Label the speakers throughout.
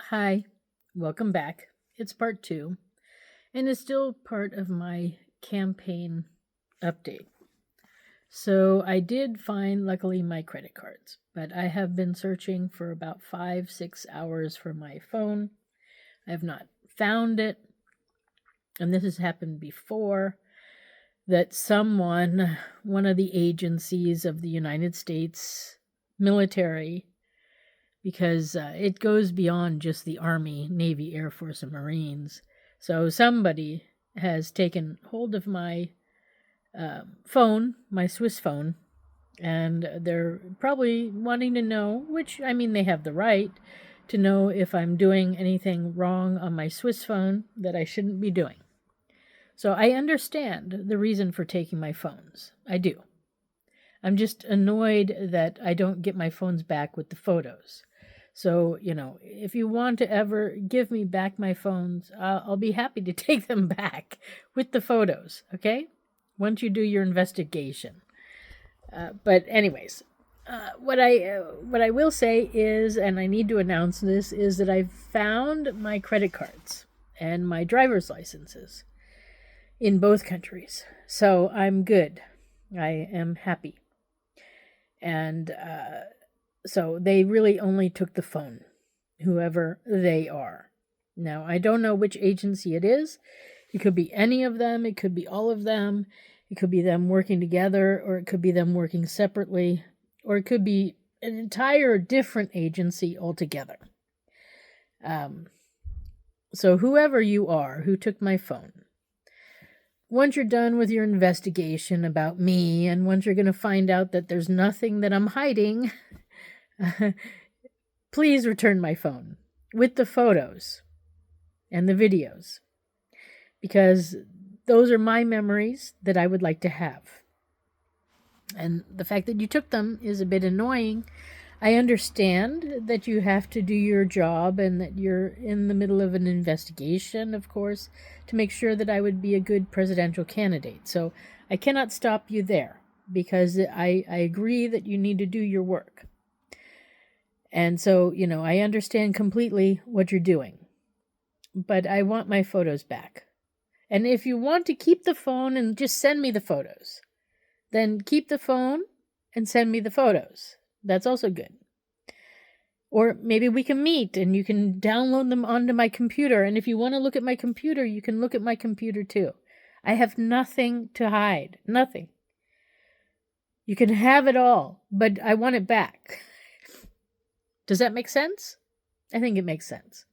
Speaker 1: Hi, welcome back. It's part two, and it's still part of my campaign update. So I did find, luckily, my credit cards, but I have been searching for about 5, 6 hours for my phone. I have not found it, and this has happened before that one of the agencies of the United States military, because it goes beyond just the Army, Navy, Air Force, and Marines. So somebody has taken hold of my phone, my Swiss phone, and they're probably wanting to know, which, I mean, they have the right to know if I'm doing anything wrong on my Swiss phone that I shouldn't be doing. So I understand the reason for taking my phones. I do. I'm just annoyed that I don't get my phones back with the photos. So, if you want to ever give me back my phones, I'll be happy to take them back with the photos, okay? Once you do your investigation. But anyways, what I will say is, and I need to announce this, is that I've found my credit cards and my driver's licenses in both countries. So I'm good. I am happy. And so they really only took the phone, whoever they are. Now, I don't know which agency it is. It could be any of them. It could be all of them. It could be them working together, or it could be them working separately, or it could be an entire different agency altogether. So whoever you are who took my phone, once you're done with your investigation about me, and once you're going to find out that there's nothing that I'm hiding, please return my phone with the photos and the videos, because those are my memories that I would like to have. And the fact that you took them is a bit annoying. I understand that you have to do your job and that you're in the middle of an investigation, of course, to make sure that I would be a good presidential candidate. So I cannot stop you there, because I agree that you need to do your work. And so, I understand completely what you're doing. But I want my photos back. And if you want to keep the phone and just send me the photos, then keep the phone and send me the photos. That's also good. Or maybe we can meet and you can download them onto my computer. And if you want to look at my computer, you can look at my computer too. I have nothing to hide. Nothing. You can have it all, but I want it back. Does that make sense? I think it makes sense.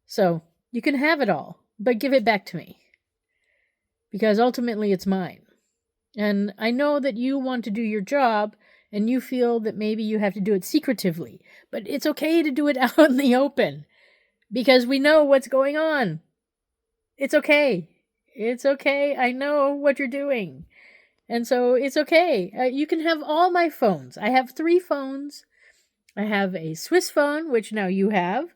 Speaker 1: So you can have it all, but give it back to me, because ultimately it's mine. And I know that you want to do your job, and you feel that maybe you have to do it secretively, but it's okay to do it out in the open, because we know what's going on. It's okay. It's okay. I know what you're doing. And so it's okay. You can have all my phones. I have 3 phones. I have a Swiss phone, which now you have,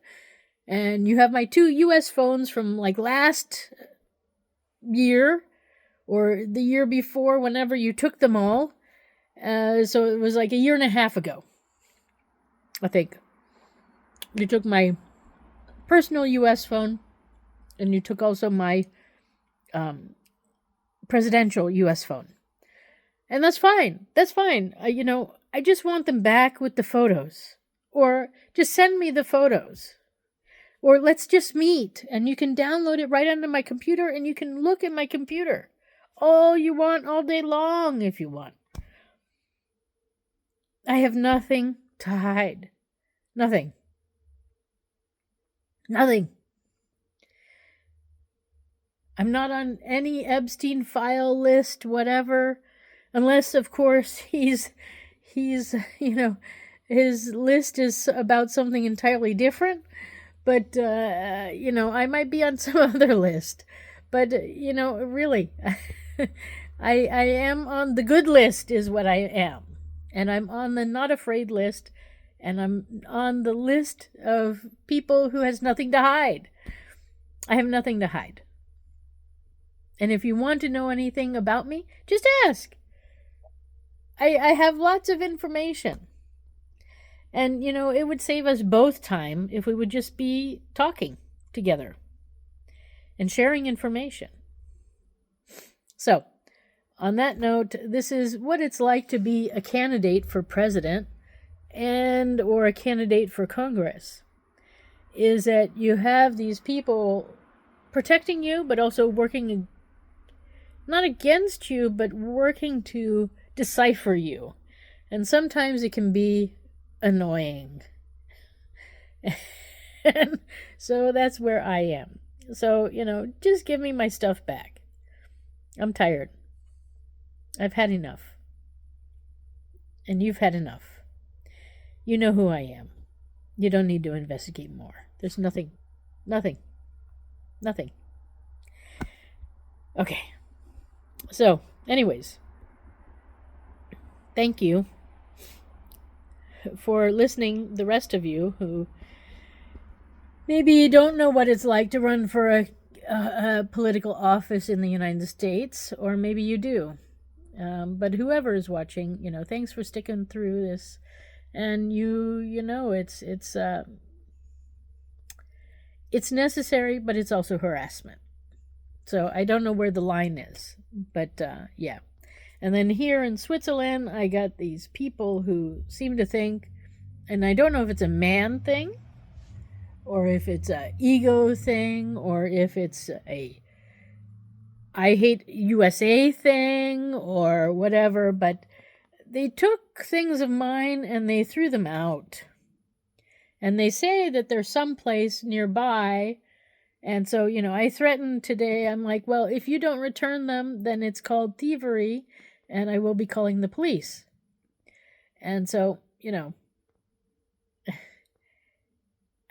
Speaker 1: and you have my 2 US phones from like last year or the year before, whenever you took them all. So it was like a year and a half ago, I think. You took my personal US phone, and you took also my presidential US phone. And that's fine. That's fine. I just want them back with the photos. Or just send me the photos. Or let's just meet, and you can download it right onto my computer, and you can look at my computer all you want, all day long, if you want. I have nothing to hide. Nothing. Nothing. I'm not on any Epstein file list, whatever, unless, of course, he's his list is about something entirely different. But, I might be on some other list. But, really, I am on the good list is what I am. And I'm on the not afraid list. And I'm on the list of people who has nothing to hide. I have nothing to hide. And if you want to know anything about me, just ask. I have lots of information. And, it would save us both time if we would just be talking together and sharing information. So, on that note, this is what it's like to be a candidate for president and or a candidate for Congress. Is that you have these people protecting you, but also working not against you, but working to decipher you. And sometimes it can be annoying. And so that's where I am. So, just give me my stuff back. I'm tired. I've had enough. And you've had enough. You know who I am. You don't need to investigate more. There's nothing. Okay. So, anyways, thank you for listening, the rest of you who maybe don't know what it's like to run for a political office in the United States, or maybe you do. But whoever is watching, thanks for sticking through this. And it's necessary, but it's also harassment. So I don't know where the line is, but yeah. And then here in Switzerland, I got these people who seem to think, and I don't know if it's a man thing, or if it's a ego thing, or if it's a I hate USA thing, or whatever, but they took things of mine and they threw them out. And they say that they're someplace nearby. And so, I threatened today, I'm like, well, if you don't return them, then it's called thievery, and I will be calling the police. And so,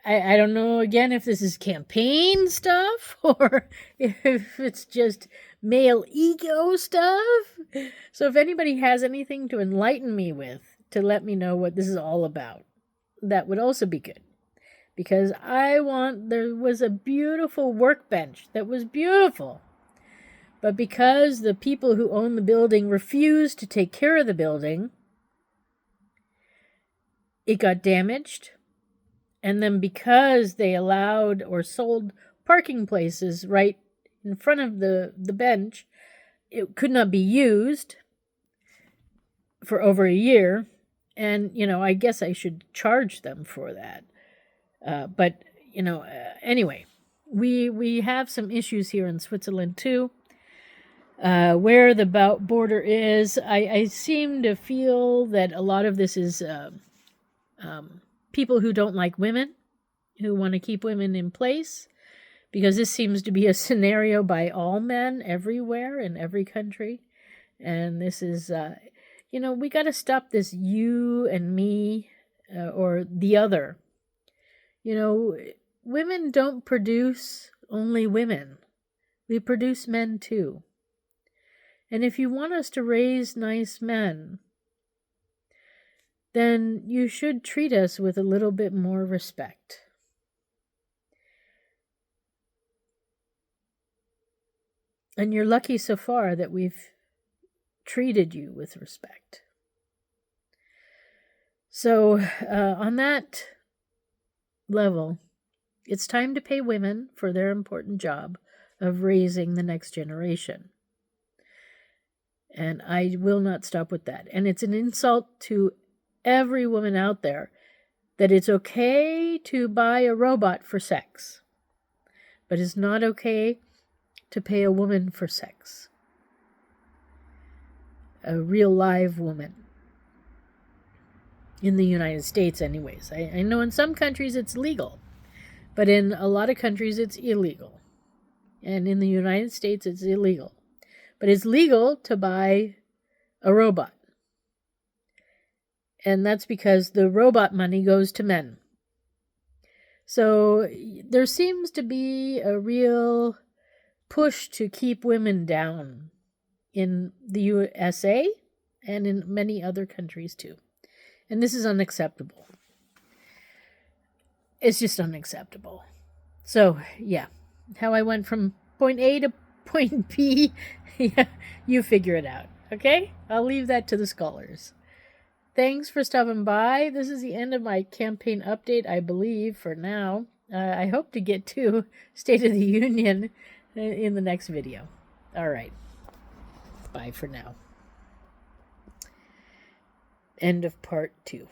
Speaker 1: I don't know, again, if this is campaign stuff, or if it's just male ego stuff. So if anybody has anything to enlighten me with, to let me know what this is all about, that would also be good. Because there was a beautiful workbench that was beautiful. But because the people who own the building refused to take care of the building, it got damaged. And then because they allowed or sold parking places right in front of the bench, it could not be used for over a year. And, I guess I should charge them for that. But anyway, we have some issues here in Switzerland too. Where the border is, I seem to feel that a lot of this is people who don't like women, who want to keep women in place, because this seems to be a scenario by all men everywhere in every country. And this is, we got to stop this you and me or the other. Women don't produce only women. We produce men too. And if you want us to raise nice men, then you should treat us with a little bit more respect. And you're lucky so far that we've treated you with respect. So, on that level, it's time to pay women for their important job of raising the next generation. And I will not stop with that. And it's an insult to every woman out there that it's okay to buy a robot for sex, but it's not okay to pay a woman for sex. A real live woman. In the United States, anyways. I know in some countries it's legal, but in a lot of countries it's illegal. And in the United States it's illegal. But it's legal to buy a robot. And that's because the robot money goes to men. So there seems to be a real push to keep women down in the USA and in many other countries too. And this is unacceptable. It's just unacceptable. So, yeah. How I went from point A to point B, yeah, you figure it out. Okay? I'll leave that to the scholars. Thanks for stopping by. This is the end of my campaign update, I believe, for now. I hope to get to State of the Union in the next video. All right. Bye for now. End of part 2.